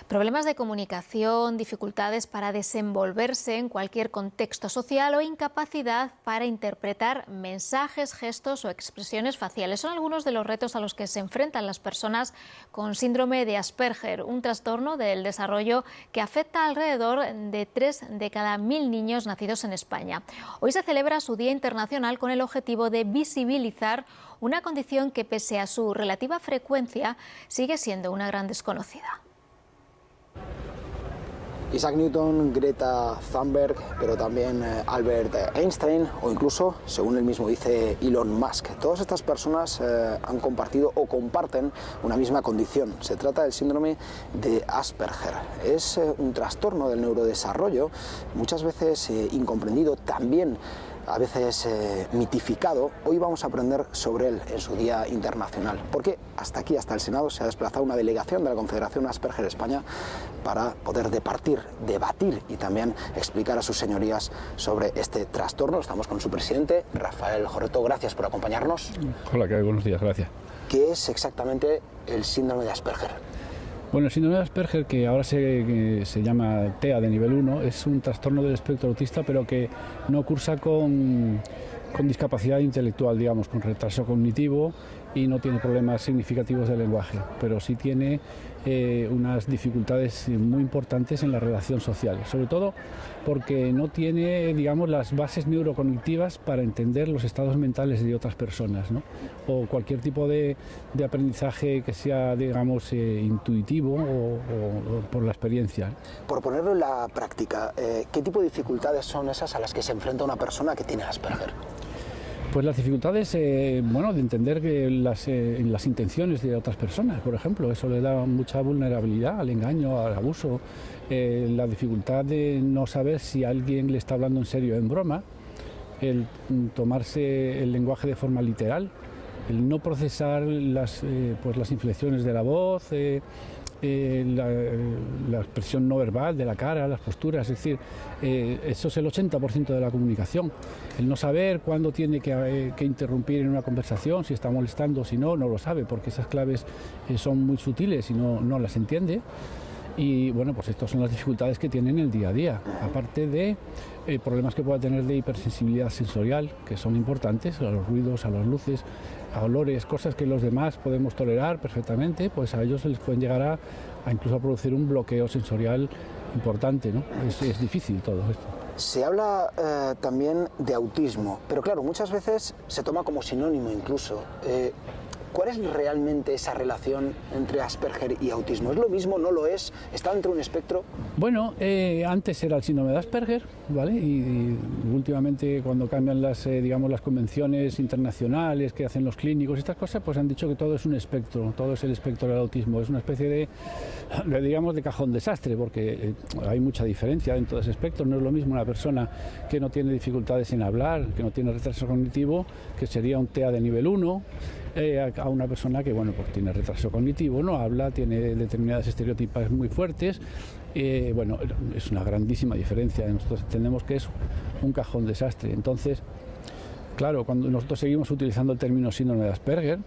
Problemas de comunicación, dificultades para desenvolverse en cualquier contexto social o incapacidad para interpretar mensajes, gestos o expresiones faciales son algunos de los retos a los que se enfrentan las personas con síndrome de Asperger, un trastorno del desarrollo que afecta a alrededor de 3 de cada 1000 niños nacidos en España. Hoy se celebra su Día Internacional con el objetivo de visibilizar una condición que, pese a su relativa frecuencia, sigue siendo una gran desconocida. Isaac Newton, Greta Thunberg, pero también Albert Einstein o incluso, según él mismo dice, Elon Musk. Todas estas personas han compartido o comparten una misma condición. Se trata del síndrome de Asperger. Es un trastorno del neurodesarrollo, muchas veces incomprendido, también a veces mitificado. Hoy vamos a aprender sobre él en su Día Internacional, porque hasta aquí, hasta el Senado, se ha desplazado una delegación de la Confederación Asperger España para poder debatir y también explicar a sus señorías sobre este trastorno. Estamos con su presidente, Rafael Jorreto. Gracias por acompañarnos. Hola, ¿qué hay? Buenos días, gracias. ¿Qué es exactamente el síndrome de Asperger? Bueno, el síndrome de Asperger, que ahora se llama TEA de nivel 1, es un trastorno del espectro autista, pero que no cursa con discapacidad intelectual, digamos, con retraso cognitivo, y no tiene problemas significativos de lenguaje, pero sí tiene unas dificultades muy importantes en la relación social, sobre todo porque no tiene, digamos, las bases neurocognitivas para entender los estados mentales de otras personas, ¿no? O cualquier tipo de aprendizaje que sea, digamos, intuitivo o por la experiencia. Por ponerlo en la práctica, ¿qué tipo de dificultades son esas a las que se enfrenta una persona que tiene Asperger? Pues las dificultades, bueno, de entender que las intenciones de otras personas, por ejemplo, eso le da mucha vulnerabilidad al engaño, al abuso, la dificultad de no saber si alguien le está hablando en serio o en broma, el tomarse el lenguaje de forma literal, el no procesar las inflexiones de la voz, la expresión no verbal de la cara, las posturas, es decir, eso es el 80% de la comunicación. El no saber cuándo tiene que interrumpir en una conversación, si está molestando, si no lo sabe, porque esas claves son muy sutiles y no las entiende. Y bueno, pues estas son las dificultades que tienen el día a día, aparte de problemas que pueda tener de hipersensibilidad sensorial, que son importantes, a los ruidos, a las luces, a olores, cosas que los demás podemos tolerar perfectamente, pues a ellos se les pueden llegar a incluso a producir un bloqueo sensorial importante, ¿no? Es difícil todo esto. Se habla también de autismo, pero claro, muchas veces se toma como sinónimo incluso. ¿Cuál es realmente esa relación entre Asperger y autismo? ¿Es lo mismo? ¿No lo es? ¿Está dentro de un espectro? Bueno, antes era el síndrome de Asperger, ¿vale? Y últimamente, cuando cambian digamos, las convenciones internacionales que hacen los clínicos y estas cosas, pues han dicho que todo es un espectro, todo es el espectro del autismo. Es una especie digamos, de cajón desastre, porque hay mucha diferencia dentro de ese espectro. No es lo mismo una persona que no tiene dificultades en hablar, que no tiene retraso cognitivo, que sería un TEA de nivel 1, a una persona que, bueno, pues tiene retraso cognitivo, no habla, tiene determinadas estereotipas muy fuertes. Bueno, es una grandísima diferencia. Nosotros entendemos que es un cajón desastre. Entonces, claro, cuando nosotros seguimos utilizando el término síndrome de Asperger,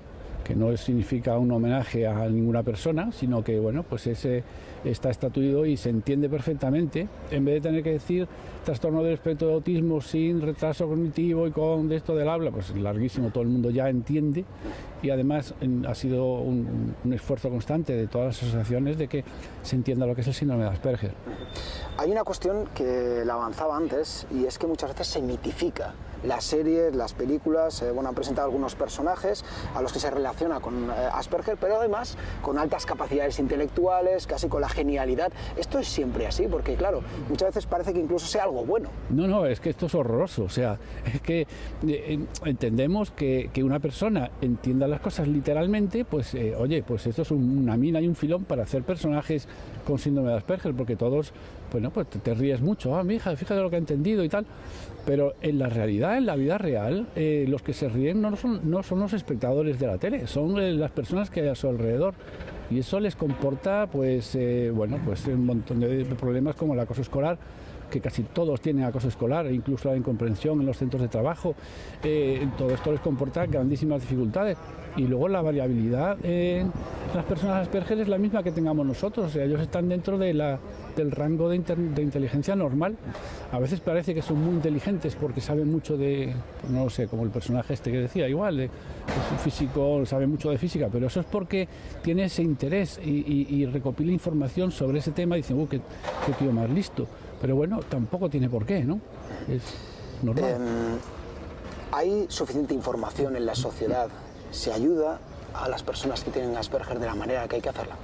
que no significa un homenaje a ninguna persona, sino que, bueno, pues está estatuido y se entiende perfectamente, en vez de tener que decir trastorno del espectro de autismo sin retraso cognitivo y con de esto del habla, pues larguísimo, todo el mundo ya entiende, y además ha sido un esfuerzo constante de todas las asociaciones de que se entienda lo que es el síndrome de Asperger. Hay una cuestión que la avanzaba antes, y es que muchas veces se mitifica. Las series, las películas, bueno, han presentado algunos personajes a los que se relaciona con Asperger, pero además con altas capacidades intelectuales, casi con la genialidad. ¿Esto es siempre así? Porque claro, muchas veces parece que incluso sea algo bueno. No, es que esto es horroroso. O sea, es que entendemos que una persona entienda las cosas literalmente, pues oye, pues esto es una mina y un filón para hacer personajes con síndrome de Asperger, porque todos, bueno, pues te ríes mucho. Mi hija, fíjate lo que ha entendido y tal. Pero en la realidad, en la vida real, los que se ríen no son los espectadores de la tele, son las personas que hay a su alrededor. Y eso les comporta, pues, bueno, pues un montón de problemas como el acoso escolar, que casi todos tienen acoso escolar, e incluso la incomprensión en los centros de trabajo. Todo esto les comporta grandísimas dificultades. Y luego la variabilidad en las personas Asperger es la misma que tengamos nosotros, o sea, ellos están dentro del rango de inteligencia normal. A veces parece que son muy inteligentes porque saben mucho de, no lo sé, como el personaje este que decía, igual, es un físico, sabe mucho de física, pero eso es porque tiene ese interés y recopila información sobre ese tema y dicen, qué tío más listo. Pero bueno, tampoco tiene por qué, ¿no? Es normal. ¿Hay suficiente información en la sociedad? ¿Se ayuda a las personas que tienen Asperger de la manera que hay que hacerla?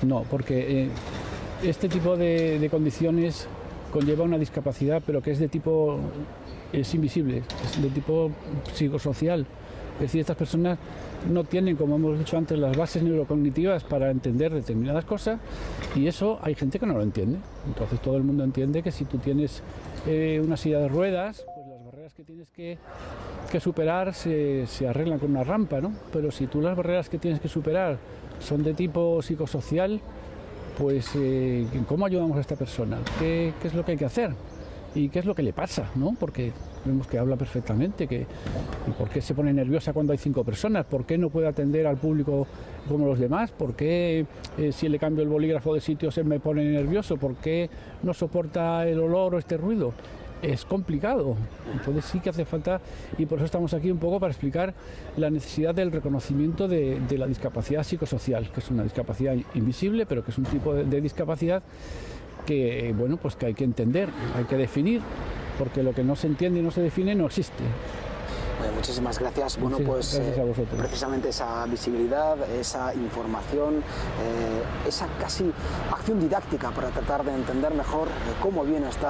No, porque este tipo de condiciones conlleva una discapacidad, pero que es de tipo, es invisible, es de tipo psicosocial. Es decir, estas personas no tienen, como hemos dicho antes, las bases neurocognitivas para entender determinadas cosas, y eso hay gente que no lo entiende. Entonces todo el mundo entiende que si tú tienes una silla de ruedas, pues las barreras que tienes que superar se arreglan con una rampa, ¿no? Pero si tú las barreras que tienes que superar son de tipo psicosocial, pues ¿cómo ayudamos a esta persona? ¿Qué es lo que hay que hacer? ¿Y qué es lo que le pasa? ¿No? Porque vemos que habla perfectamente, ¿y por qué se pone nerviosa cuando hay 5 personas? ¿Por qué no puede atender al público como los demás? ¿Por qué si le cambio el bolígrafo de sitio se me pone nervioso? ¿Por qué no soporta el olor o este ruido? Es complicado, entonces sí que hace falta, y por eso estamos aquí un poco para explicar la necesidad del reconocimiento de la discapacidad psicosocial, que es una discapacidad invisible, pero que es un tipo de discapacidad que, bueno, pues que hay que entender, hay que definir, porque lo que no se entiende y no se define no existe. Bueno, muchísimas gracias. Bueno, pues gracias a vosotros. Precisamente esa visibilidad, esa información, esa casi acción didáctica para tratar de entender mejor cómo viene esta